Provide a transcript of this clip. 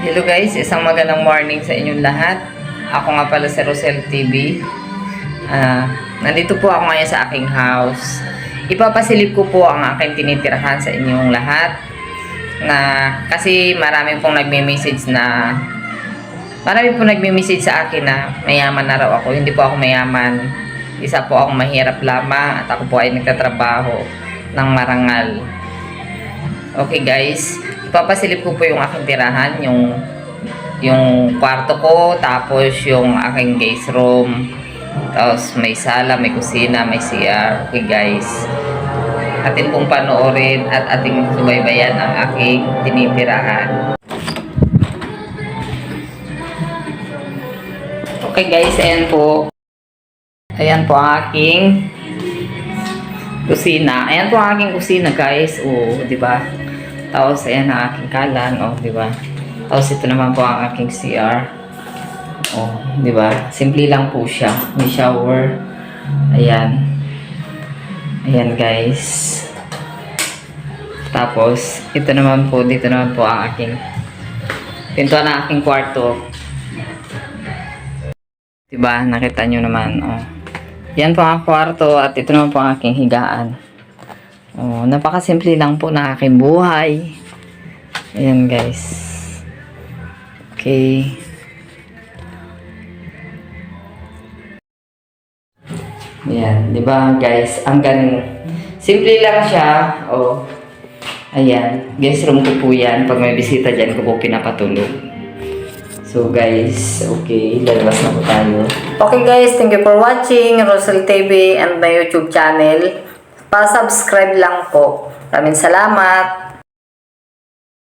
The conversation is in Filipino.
Hello guys, isang magandang morning sa inyong lahat. Ako nga pala si Rosel TV. Nandito po ako ngayon sa aking house. Ipapasilip ko po ang aking tinitirahan sa inyong lahat. Kasi marami pong nagme-message sa akin na mayaman na raw ako. Hindi po ako mayaman. Isa po akong mahirap lamang at ako po ay nagtatrabaho ng marangal. Okay guys, ipapasilip ko po yung aking tirahan, yung kwarto ko, tapos yung aking guest room, tapos may sala, may kusina, may CR. Okay guys, atin pong panoorin at ating subaybayan ang aking tinitirahan. Okay guys, ayan po ang aking kusina. Ayan po ang aking kusina guys. Oh, di ba? Tapos ayan ang aking kalan, oh, di ba? Tapos ito naman po ang aking CR. Oh, di ba? Simple lang po siya. May shower. Ayan. Ayan guys. Tapos ito naman po, dito naman po ang aking pintuan ng aking kwarto. Di ba? Nakita nyo naman, oh. Yan po ang kwarto at ito naman po ang aking higaan. Oh, napakasimple lang po ng aking buhay. Ayan guys. Okay. Ayan, 'di ba guys? Ang simple lang siya. Oh. Ayan, guest room ko po 'yan. Pag may bisita diyan ko po pinapatulog. So guys, okay, lalabas na po tayo. Okay guys, thank you for watching Rosel TV and my YouTube channel. Pa-subscribe lang po. Maraming salamat.